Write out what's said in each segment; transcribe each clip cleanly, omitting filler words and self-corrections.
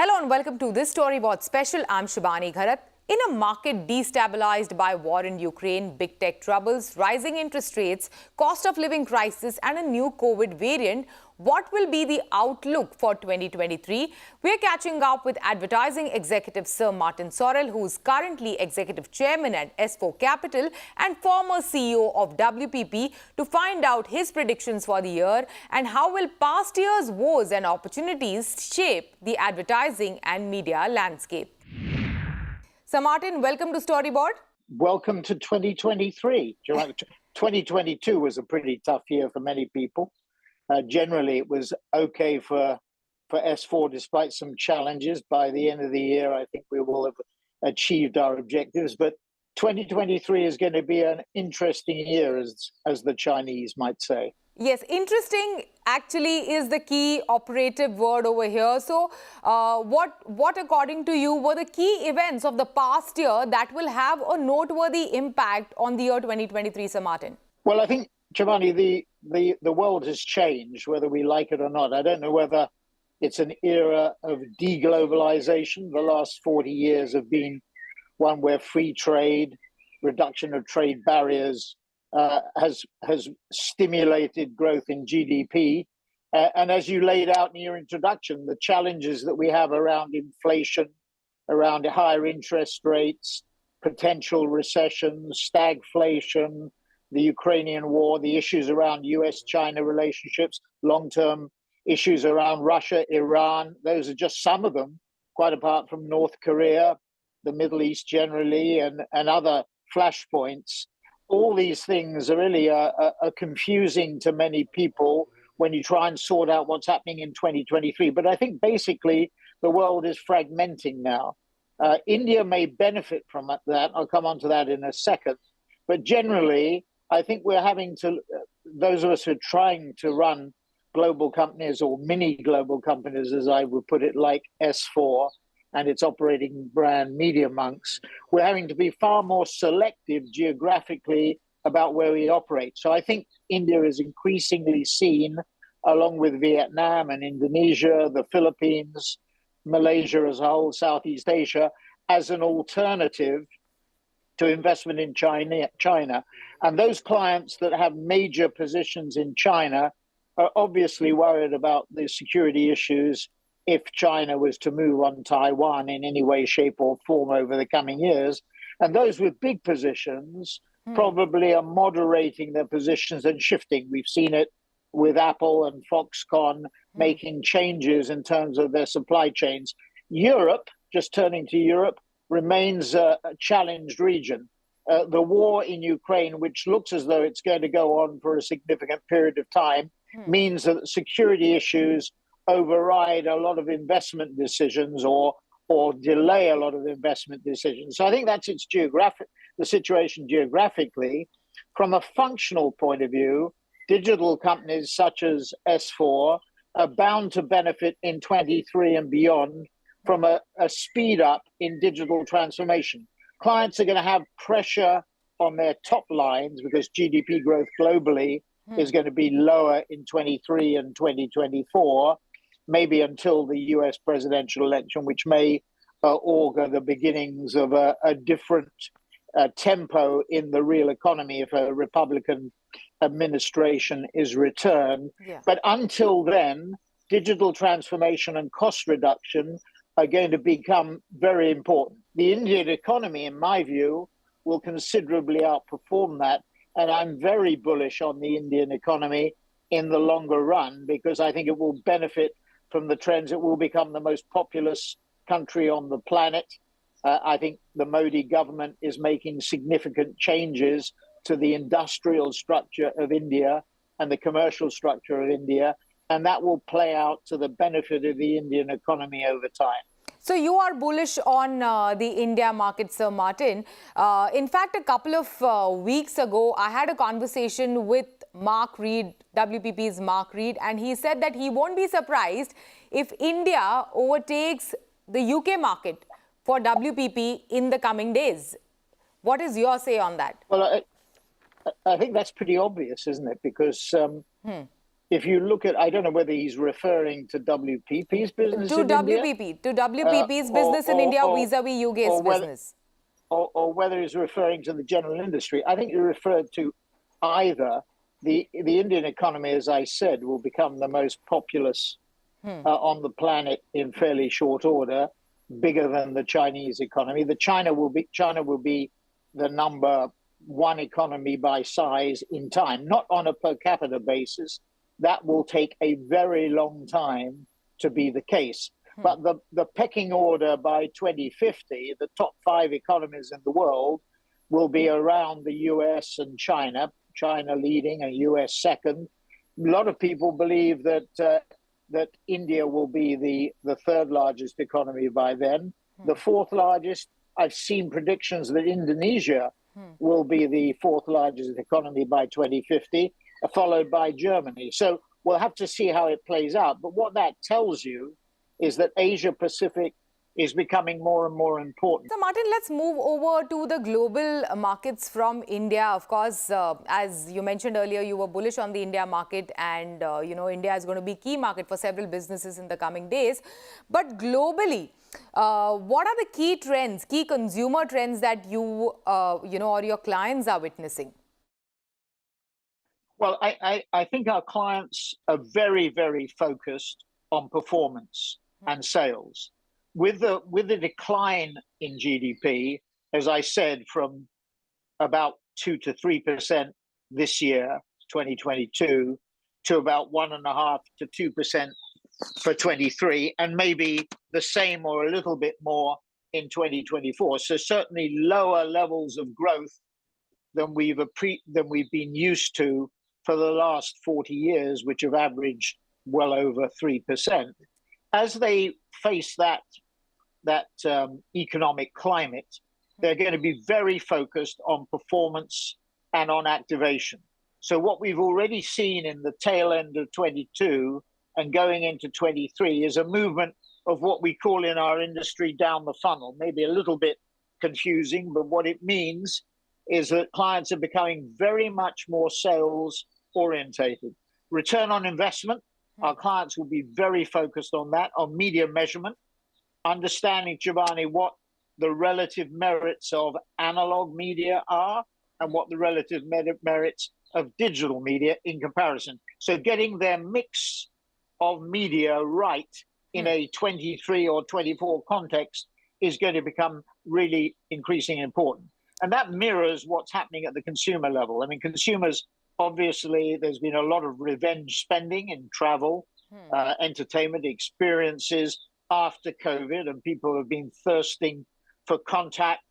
Hello and welcome to this Storyboard special. I'm Shibani Gharat. In a market destabilized by war in Ukraine, big tech troubles, rising interest rates, cost of living crisis and a new COVID variant, what will be the outlook for 2023? We're catching up with advertising executive Sir Martin Sorrell, who is currently executive chairman at S4 Capital and former CEO of WPP, to find out his predictions for the year and how will past year's woes and opportunities shape the advertising and media landscape. Sir Martin, welcome to Storyboard. Welcome to 2023. 2022 was a pretty tough year for many people. Generally, it was okay for S4 despite some challenges. By the end of the year, I think we will have achieved our objectives. But 2023 is going to be an interesting year, as the Chinese might say. Yes, interesting actually is the key operative word over here. So what according to you were the key events of the past year that will have a noteworthy impact on the year 2023, Sir Martin? Well, I think, Giovanni, the world has changed, whether we like it or not. I don't know whether it's an era of deglobalization. The last 40 years have been one where free trade, reduction of trade barriers, has stimulated growth in GDP. And as you laid out in your introduction, the challenges that we have around inflation, around higher interest rates, potential recession, stagflation, the Ukrainian war, the issues around US-China relationships, long-term issues around Russia, Iran, those are just some of them, quite apart from North Korea, the Middle East generally, and other flashpoints. All these things are really are confusing to many people when you try and sort out what's happening in 2023. But I think basically the world is fragmenting now. India may benefit from that. I'll come on to that in a second. But generally, I think we're having to, those of us who are trying to run global companies or mini global companies, as I would put it, like S4, and its operating brand Media Monks, we're having to be far more selective geographically about where we operate. So I think India is increasingly seen, along with Vietnam and Indonesia, the Philippines, Malaysia as a whole, Southeast Asia, as an alternative to investment in China. And those clients that have major positions in China are obviously worried about the security issues if China was to move on Taiwan in any way, shape or form over the coming years. And those with big positions probably are moderating their positions and shifting. We've seen it with Apple and Foxconn making changes in terms of their supply chains. Europe, just turning to Europe, remains a challenged region. The war in Ukraine, which looks as though it's going to go on for a significant period of time, means that security issues override a lot of investment decisions or delay a lot of investment decisions. So I think that's the situation geographically. From a functional point of view, digital companies such as S4 are bound to benefit in 23 and beyond from a speed up in digital transformation. Clients are going to have pressure on their top lines because GDP growth globally is going to be lower in 23 and 2024. Maybe until the US presidential election, which may augur the beginnings of a different tempo in the real economy if a Republican administration is returned. Yeah. But until then, digital transformation and cost reduction are going to become very important. The Indian economy, in my view, will considerably outperform that. And I'm very bullish on the Indian economy in the longer run because I think it will benefit from the trends. It will become the most populous country on the planet. I think the Modi government is making significant changes to the industrial structure of India and the commercial structure of India, and that will play out to the benefit of the Indian economy over time. So you are bullish on the India market, Sir Martin. In fact, a couple of weeks ago, I had a conversation with Mark Reed, WPP's Mark Reed, and he said that he won't be surprised if India overtakes the UK market for WPP in the coming days. What is your say on that? Well, I think that's pretty obvious, isn't it? Because if you look at, I don't know whether he's referring to WPP's business To in India, WPP, to WPP's business in India vis-a-vis UK's business. or whether he's referring to the general industry. I think he referred to either. The Indian economy, as I said, will become the most populous on the planet in fairly short order, bigger than the Chinese economy. China will be the number one economy by size in time, not on a per capita basis. That will take a very long time to be the case. But the pecking order by 2050, the top 5 economies in the world will be around the US and China leading and US second. A lot of people believe that India will be the third largest economy by then. The fourth largest, I've seen predictions that Indonesia will be the fourth largest economy by 2050, followed by Germany. So we'll have to see how it plays out. But what that tells you is that Asia Pacific is becoming more and more important. So, Martin, let's move over to the global markets from India. Of course, as you mentioned earlier, you were bullish on the India market, and India is going to be a key market for several businesses in the coming days. But globally, what are the key trends, key consumer trends that you or your clients are witnessing? Well, I think our clients are very, very focused on performance and sales. With the decline in GDP, as I said, from about 2 to 3% this year, 2022, to about 1.5 to 2% for 23, and maybe the same or a little bit more in 2024. So certainly lower levels of growth than we've been used to for the last 40 years, which have averaged well over 3%. As they face that economic climate, they're going to be very focused on performance and on activation. So what we've already seen in the tail end of 22 and going into 23 is a movement of what we call in our industry down the funnel, maybe a little bit confusing, but what it means is that clients are becoming very much more sales orientated. Return on investment, our clients will be very focused on that, on media measurement, understanding, Giovanni, what the relative merits of analog media are and what the relative merits of digital media in comparison. So getting their mix of media right in a 23 or 24 context is going to become really increasingly important. And that mirrors what's happening at the consumer level. I mean, consumers, obviously, there's been a lot of revenge spending in travel, entertainment experiences after COVID, and people have been thirsting for contact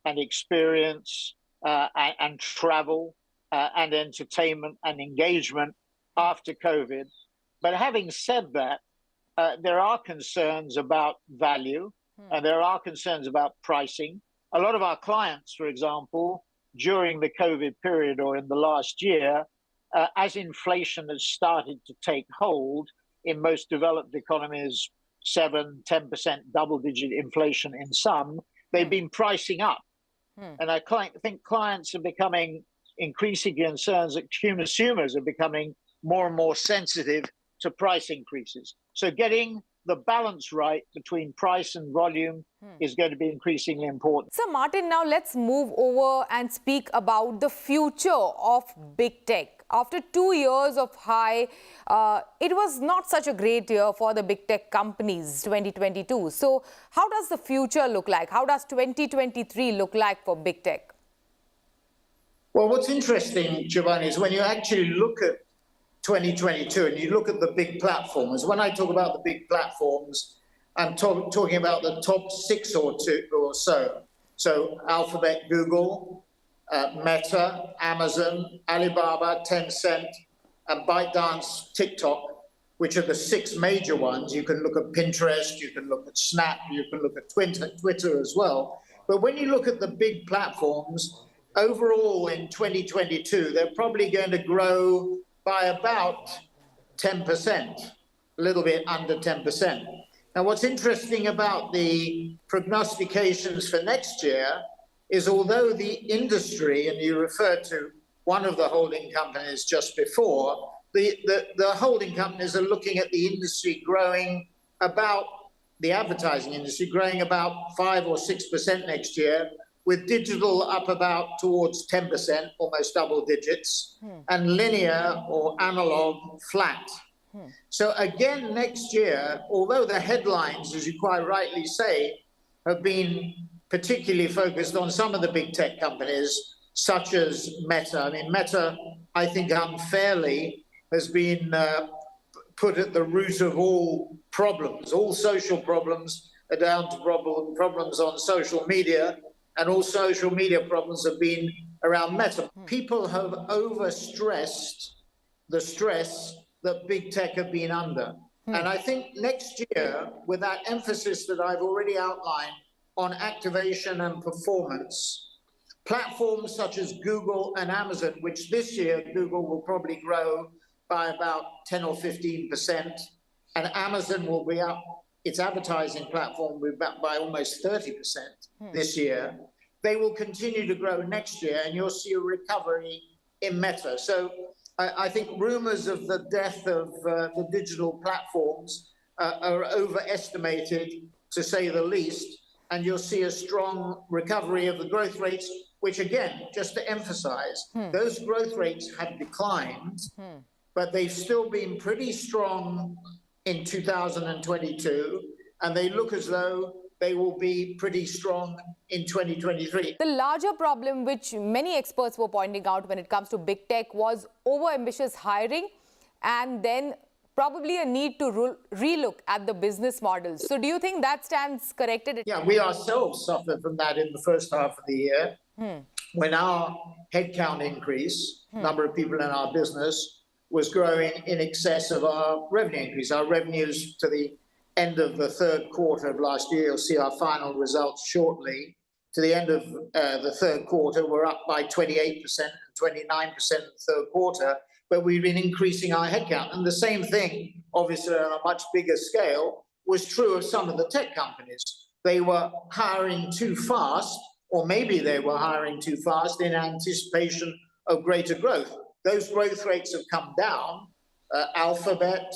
and experience and travel and entertainment and engagement after COVID. But having said that, there are concerns about value and there are concerns about pricing. A lot of our clients, for example, during the COVID period or in the last year, as inflation has started to take hold in most developed economies, 7-10% double-digit inflation in some, they've been pricing up. And I think clients are becoming increasingly concerned that consumers are becoming more and more sensitive to price increases. So getting the balance right between price and volume is going to be increasingly important. So, Martin, now let's move over and speak about the future of big tech. After 2 years of high, it was not such a great year for the big tech companies, 2022. So how does the future look like? How does 2023 look like for big tech? Well, what's interesting, Giovanni, is when you actually look at 2022 and you look at the big platforms. When I talk about the big platforms, I'm talking about the top 6 or so. So Alphabet, Google, Meta, Amazon, Alibaba, Tencent, and ByteDance, TikTok, which are the 6 major ones. You can look at Pinterest, you can look at Snap, you can look at Twitter as well. But when you look at the big platforms, overall in 2022, they're probably going to grow by about 10%, a little bit under 10%. Now, what's interesting about the prognostications for next year is although the industry, and you referred to one of the holding companies just before, the holding companies are looking at the industry growing about, the advertising industry growing about 5 or 6% next year, with digital up about towards 10%, almost double digits, and linear or analog flat. So again, next year, although the headlines, as you quite rightly say, have been particularly focused on some of the big tech companies, such as Meta. I mean, Meta, I think unfairly, has been put at the root of all problems. All social problems are down to problems on social media, and all social media problems have been around Meta. People have overstressed the stress that big tech have been under. And I think next year, with that emphasis that I've already outlined on activation and performance, platforms such as Google and Amazon, which this year Google will probably grow by about 10 or 15%, and Amazon will be up, its advertising platform will be up by almost 30% this year. They will continue to grow next year, and you'll see a recovery in Meta. So I think rumors of the death of the digital platforms are overestimated, to say the least, and you'll see a strong recovery of the growth rates, which again, just to emphasize, those growth rates have declined, but they've still been pretty strong in 2022, and they look as though they will be pretty strong in 2023. The larger problem which many experts were pointing out when it comes to big tech was over-ambitious hiring, and then probably a need to relook at the business models. So do you think that stands corrected? Yeah, we ourselves suffered from that in the first half of the year, when our headcount increase, number of people in our business, was growing in excess of our revenue increase. Our revenues to the end of the third quarter of last year, you'll see our final results shortly, to the end of the third quarter, we're up by 28% and 29% in the third quarter, but we've been increasing our headcount. And the same thing, obviously on a much bigger scale, was true of some of the tech companies. They were hiring too fast, or maybe they were hiring too fast in anticipation of greater growth. Those growth rates have come down. Alphabet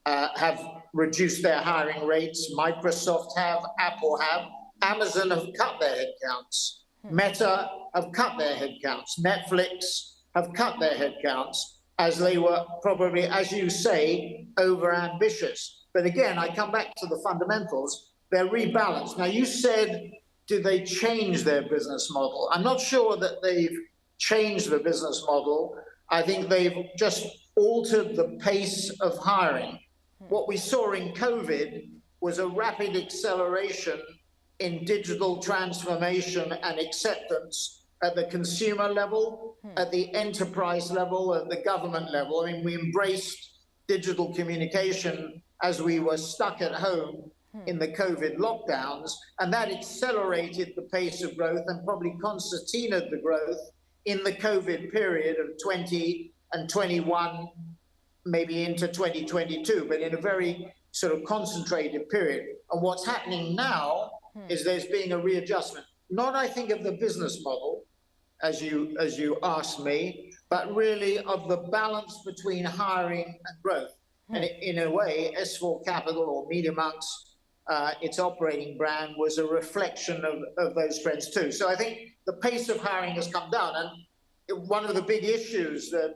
have reduced their hiring rates. Microsoft have, Apple have, Amazon have cut their headcounts. Meta have cut their headcounts. Netflix have cut their headcounts, as they were probably, as you say, over-ambitious. But again, I come back to the fundamentals. They're rebalanced. Now, you said, did they change their business model? I'm not sure that they've changed the business model. I think they've just altered the pace of hiring. What we saw in COVID was a rapid acceleration in digital transformation and acceptance at the consumer level, at the enterprise level, at the government level. I mean, we embraced digital communication as we were stuck at home in the COVID lockdowns, and that accelerated the pace of growth and probably concertinaed the growth in the COVID period of 20 and 21, maybe into 2022, but in a very sort of concentrated period. And what's happening now is there's being a readjustment, not I think of the business model, as you asked me, but really of the balance between hiring and growth. And in a way, S4 Capital or Media Monks, its operating brand, was a reflection of those trends too. So I think the pace of hiring has come down. And one of the big issues that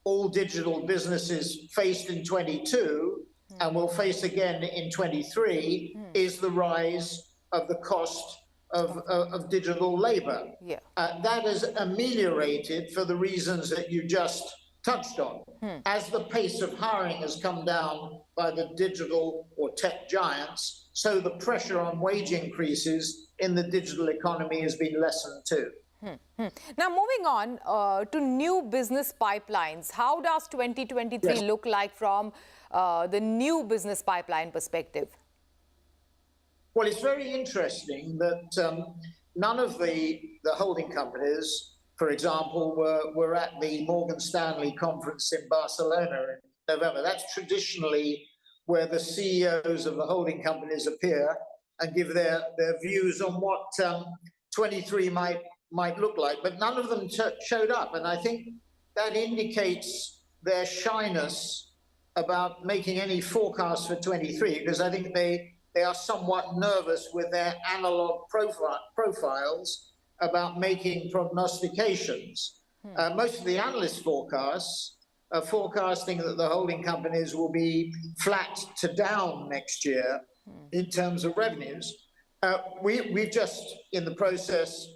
all digital businesses faced in 22 and will face again in 23 is the rise of the cost of digital labor. That is ameliorated for the reasons that you just touched on. As the pace of hiring has come down by the digital or tech giants, so the pressure on wage increases in the digital economy has been lessened too. Now, moving on to new business pipelines, how does 2023 look like from the new business pipeline perspective? Well, it's very interesting that none of the holding companies, for example, were at the Morgan Stanley conference in Barcelona in November. That's traditionally where the CEOs of the holding companies appear and give their views on what 23 might look like. But none of them showed up. And I think that indicates their shyness about making any forecasts for 23, because I think they are somewhat nervous with their analog profiles about making prognostications. Most of the analyst forecasts are forecasting that the holding companies will be flat to down next year in terms of revenues. We've just, in the process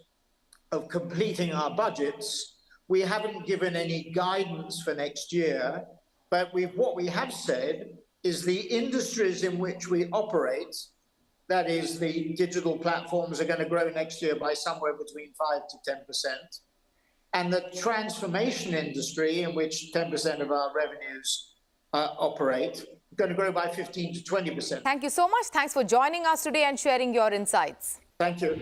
of completing our budgets, we haven't given any guidance for next year, but what we have said is the industries in which we operate, that is, the digital platforms, are going to grow next year by somewhere between 5 to 10%. And the transformation industry, in which 10% of our revenues operate, going to grow by 15 to 20%. Thank you so much. Thanks for joining us today and sharing your insights. Thank you.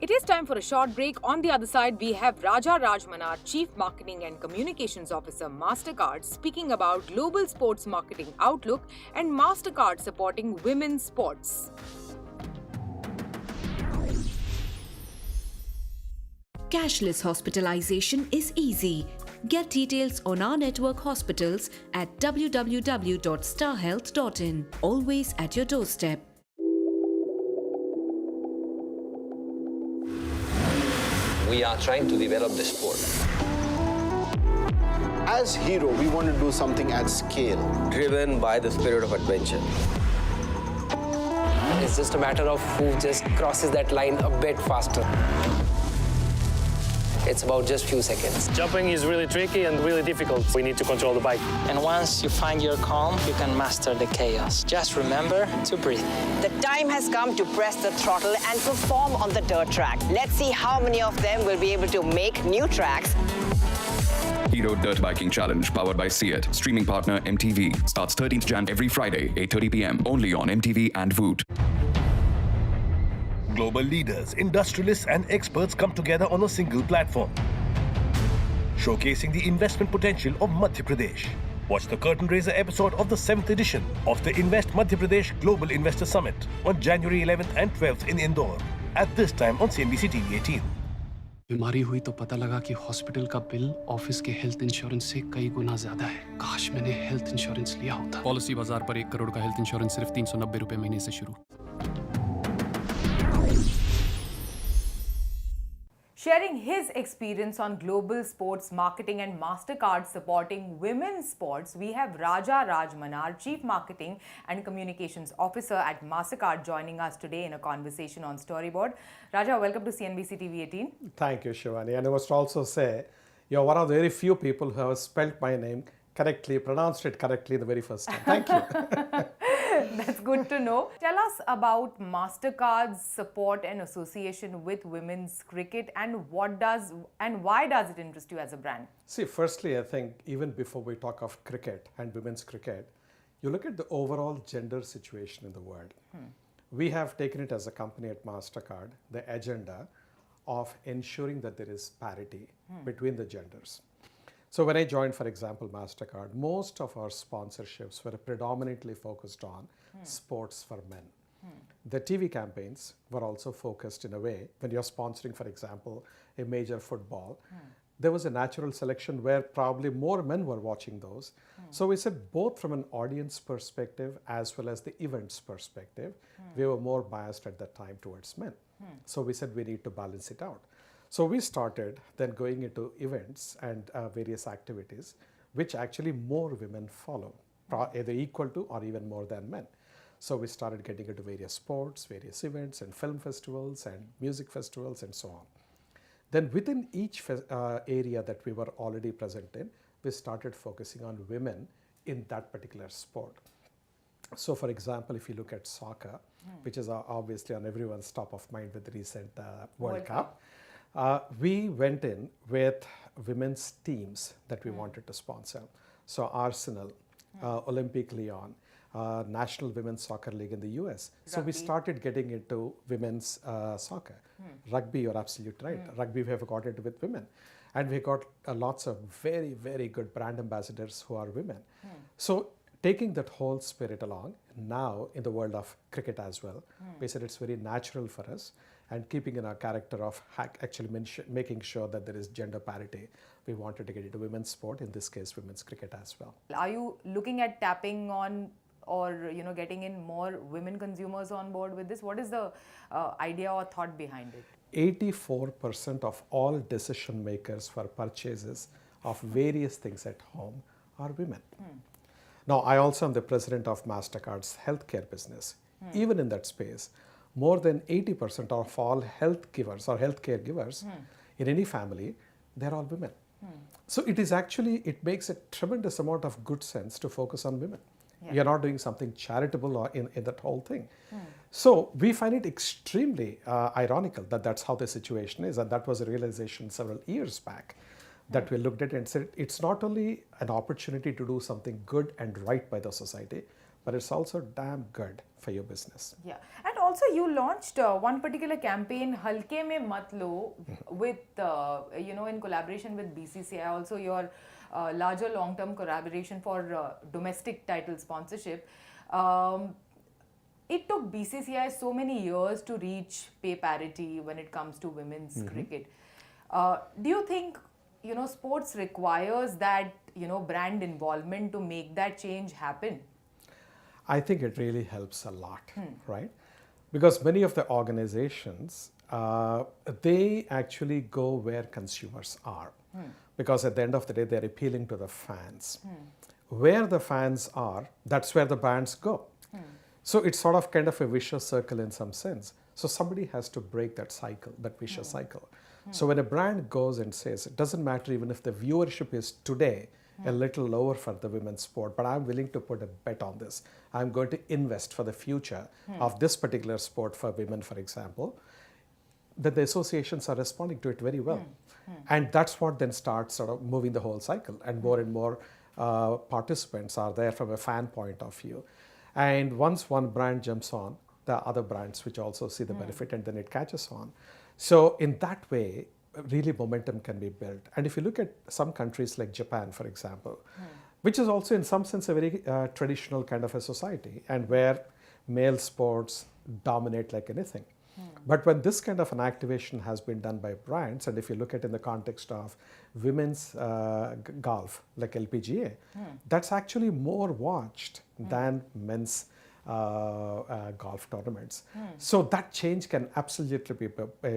It is time for a short break. On the other side, we have Rajamannar, Chief Marketing and Communications Officer, Mastercard, speaking about global sports marketing outlook and Mastercard supporting women's sports. Cashless hospitalization is easy. Get details on our network hospitals at www.starhealth.in. Always at your doorstep. We are trying to develop the sport. As Hero, we want to do something at scale. Driven by the spirit of adventure. It's just a matter of who just crosses that line a bit faster. It's about just few seconds. Jumping is really tricky and really difficult. We need to control the bike. And once you find your calm, you can master the chaos. Just remember to breathe. The time has come to press the throttle and perform on the dirt track. Let's see how many of them will be able to make new tracks. Hero Dirt Biking Challenge, powered by See-It. Streaming partner MTV. Starts 13th Jan every Friday, 8:30 p.m. Only on MTV and Voot. Global leaders, industrialists and experts come together on a single platform, showcasing the investment potential of Madhya Pradesh. Watch the curtain raiser episode of the 7th edition of the Invest Madhya Pradesh Global Investor Summit on January 11th and 12th in Indore, at this time on CNBC-TV18. बीमारी हुई तो पता लगा कि hospital का bill office के health insurance से कई गुना ज्यादा है। काश मैंने हेल्थ इंश्योरेंस लिया होता। पॉलिसी बाजार पर 1 करोड़ का हेल्थ इंश्योरेंस सिर्फ 390 रुपए महीने से शुरू। Sharing his experience on global sports marketing and Mastercard supporting women's sports, we have Rajamannar, Chief Marketing and Communications Officer at Mastercard, joining us today in a conversation on Storyboard. Raja, welcome to CNBC-TV18. Thank you, Shivani. And I must also say, you're one of the very few people who have spelled my name correctly, pronounced it correctly the very first time. Thank you. That's good to know. Tell us about Mastercard's support and association with women's cricket, and why does it interest you as a brand? See, firstly, I think even before we talk of cricket and women's cricket, you look at the overall gender situation in the world. We have taken it as a company at Mastercard, the agenda of ensuring that there is parity between the genders. So when I joined, for example, Mastercard, most of our sponsorships were predominantly focused on sports for men. The TV campaigns were also focused in a way, when you're sponsoring, for example, a major football, there was a natural selection where probably more men were watching those. So we said both from an audience perspective as well as the events perspective, we were more biased at that time towards men. So we said we need to balance it out. So we started then going into events and various activities, which actually more women follow, either equal to or even more than men. So we started getting into various sports, various events and film festivals and music festivals and so on. Then within each area that we were already present in, we started focusing on women in that particular sport. So for example, if you look at soccer, which is obviously on everyone's top of mind with the recent World Cup, we went in with women's teams that we wanted to sponsor. So Arsenal, Olympique Lyon, National Women's Soccer League in the US. So we started getting into women's soccer. Rugby, you're absolutely right. Rugby, we have got it with women. And we got lots of very, very good brand ambassadors who are women. So taking that whole spirit along, now in the world of cricket as well, we said it's very natural for us. and keeping in our character of actually making sure that there is gender parity, we wanted to get into women's sport, in this case women's cricket as well. Are you looking at tapping on or getting in more women consumers on board with this? What is the idea or thought behind it? 84% of all decision makers for purchases of various things at home are women. Now, I also am the president of Mastercard's healthcare business. Even in that space, more than 80% of all health givers or healthcare givers in any family, they're all women. So it makes a tremendous amount of good sense to focus on women. Yeah. You're not doing something charitable or in that whole thing. So we find it extremely ironical that that's how the situation is, and that was a realization several years back that we looked at and said it's not only an opportunity to do something good and right by the society, but it's also damn good for your business. Yeah, and also you launched one particular campaign, Halke Mein Mat Lo, with in collaboration with BCCI. Also, your larger long-term collaboration for domestic title sponsorship. It took BCCI so many years to reach pay parity when it comes to women's cricket. Do you think sports requires that brand involvement to make that change happen? I think it really helps a lot, right? Because many of the organizations, they actually go where consumers are. Because at the end of the day, they're appealing to the fans. Where the fans are, that's where the brands go. So it's sort of kind of a vicious circle in some sense. So somebody has to break that cycle, that vicious cycle. So when a brand goes and says, it doesn't matter even if the viewership is today a little lower for the women's sport, but I'm willing to put a bet on this. I'm going to invest for the future of this particular sport for women, for example, that the associations are responding to it very well. And that's what then starts sort of moving the whole cycle, and more participants are there from a fan point of view. And once one brand jumps on, the other brands which also see the benefit, and then it catches on. So in that way, really momentum can be built. And if you look at some countries like Japan, for example, which is also in some sense a very traditional kind of a society, and where male sports dominate like anything. But when this kind of an activation has been done by brands, and if you look at in the context of women's golf, like LPGA, that's actually more watched than men's golf tournaments. So that change can absolutely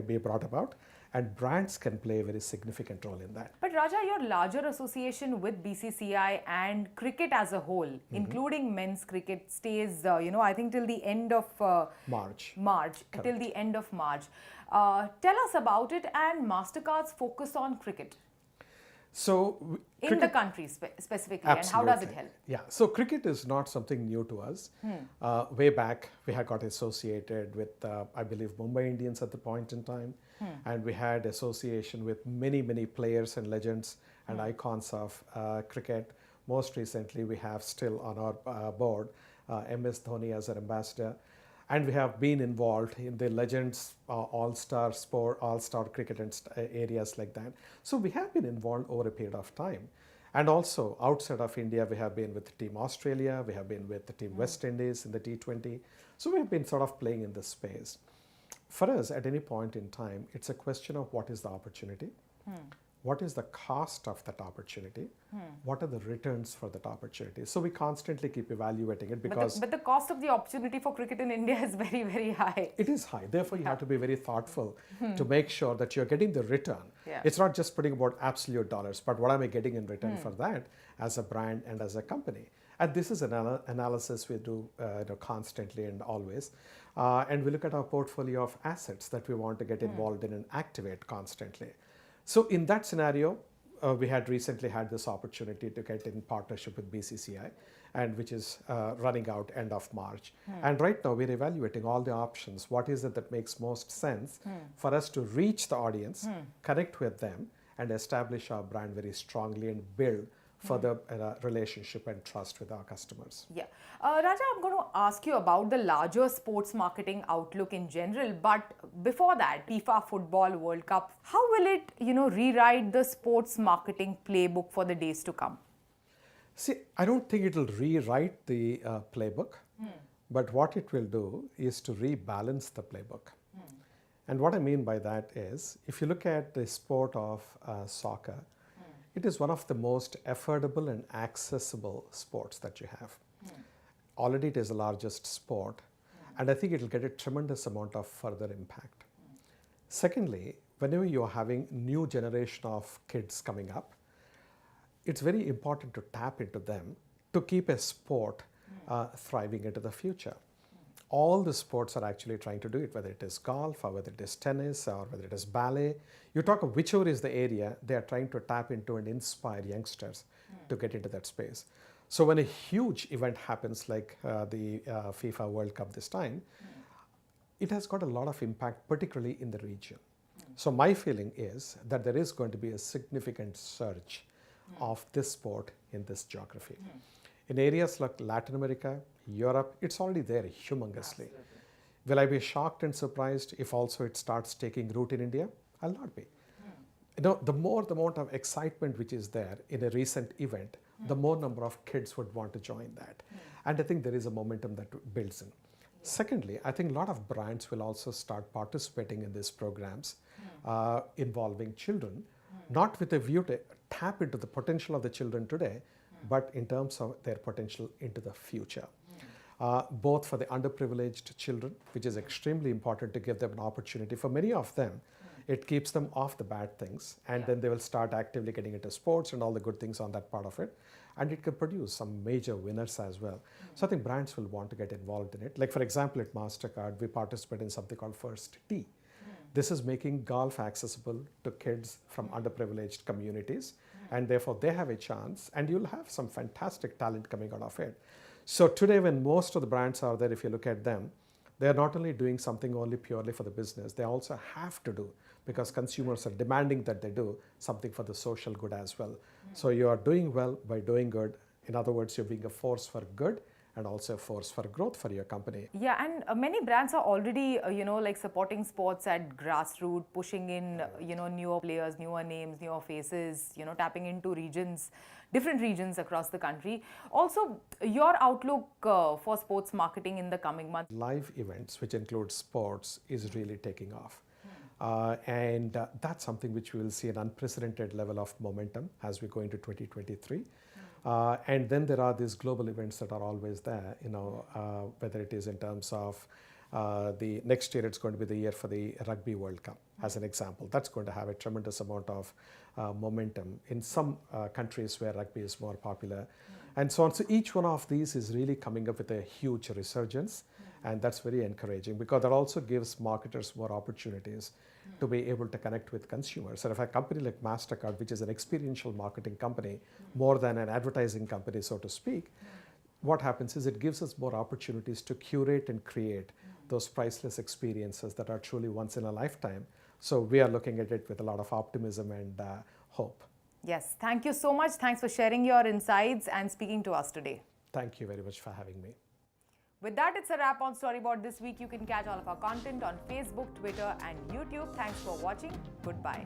be brought about, and brands can play a very significant role in that. But Raja, your larger association with BCCI and cricket as a whole, including men's cricket, stays, I think till the end of March. Till the end of March. Tell us about it and Mastercard's focus on cricket. So in the country specifically, and how does it help? Yeah, so cricket is not something new to us. Way back, we had got associated with, I believe, Mumbai Indians at the point in time. And we had association with many players and legends and icons of cricket. Most recently, we have still on our board MS Dhoni as our ambassador. And we have been involved in the legends, all-star sport, all-star cricket and areas like that. So we have been involved over a period of time. And also outside of India, we have been with Team Australia, we have been with the Team West Indies in the T20. So we have been sort of playing in this space. For us, at any point in time, it's a question of what is the opportunity, what is the cost of that opportunity, what are the returns for that opportunity. So we constantly keep evaluating it because... But the cost of the opportunity for cricket in India is very high. It is high. Therefore, you have to be very thoughtful to make sure that you're getting the return. Yeah. It's not just putting about absolute dollars, but what am I getting in return for that as a brand and as a company. And this is an analysis we do constantly and always. And we look at our portfolio of assets that we want to get involved in and activate constantly. So in that scenario, we had recently had this opportunity to get in partnership with BCCI, and which is running out end of March. And right now we're evaluating all the options. What is it that makes most sense for us to reach the audience, connect with them, and establish our brand very strongly and build further relationship and trust with our customers. Yeah. Raja, I'm going to ask you about the larger sports marketing outlook in general, but before that, FIFA Football World Cup, how will it, rewrite the sports marketing playbook for the days to come? See, I don't think it'll rewrite the playbook, but what it will do is to rebalance the playbook. And what I mean by that is, if you look at the sport of soccer, it is one of the most affordable and accessible sports that you have. Already it is the largest sport, and I think it will get a tremendous amount of further impact. Secondly, whenever you're having new generation of kids coming up, it's very important to tap into them to keep a sport thriving into the future. All the sports are actually trying to do it, whether it is golf or whether it is tennis or whether it is ballet. You talk of whichever is the area, they are trying to tap into and inspire youngsters to get into that space. So when a huge event happens like the FIFA World Cup this time, it has got a lot of impact, particularly in the region. So my feeling is that there is going to be a significant surge of this sport in this geography. In areas like Latin America, Europe, it's already there humongously. Will I be shocked and surprised if also it starts taking root in India? I'll not be. You know, the more the amount of excitement which is there in a recent event, the more number of kids would want to join that. And I think there is a momentum that builds in. Secondly, I think a lot of brands will also start participating in these programs involving children, not with a view to tap into the potential of the children today, but in terms of their potential into the future. Both for the underprivileged children, which is extremely important to give them an opportunity. For many of them, it keeps them off the bad things, and then they will start actively getting into sports and all the good things on that part of it. And it can produce some major winners as well. So I think brands will want to get involved in it. Like for example, at Mastercard, we participate in something called First Tee. This is making golf accessible to kids from underprivileged communities, and therefore they have a chance, and you'll have some fantastic talent coming out of it. So today, when most of the brands are there, if you look at them, they're not only doing something only purely for the business, they also have to do, because consumers are demanding that they do something for the social good as well. So you are doing well by doing good. In other words, you're being a force for good and also a force for growth for your company. Yeah, and many brands are already, like supporting sports at grassroots, pushing in, newer players, newer names, newer faces, tapping into regions, different regions across the country. Also, your outlook for sports marketing in the coming months? Live events, which include sports, is really taking off. And that's something which we will see an unprecedented level of momentum as we go into 2023. And then there are these global events that are always there, whether it is in terms of the next year, it's going to be the year for the Rugby World Cup, as an example. That's going to have a tremendous amount of momentum in some countries where rugby is more popular, and so on. So each one of these is really coming up with a huge resurgence, and that's very encouraging, because that also gives marketers more opportunities to be able to connect with consumers. And if a company like Mastercard, which is an experiential marketing company, more than an advertising company, so to speak, what happens is it gives us more opportunities to curate and create those priceless experiences that are truly once in a lifetime. So we are looking at it with a lot of optimism and hope. Yes, thank you so much. Thanks for sharing your insights and speaking to us today. Thank you very much for having me. With that, it's a wrap on Storyboard this week. You can catch all of our content on Facebook, Twitter, and YouTube. Thanks for watching. Goodbye.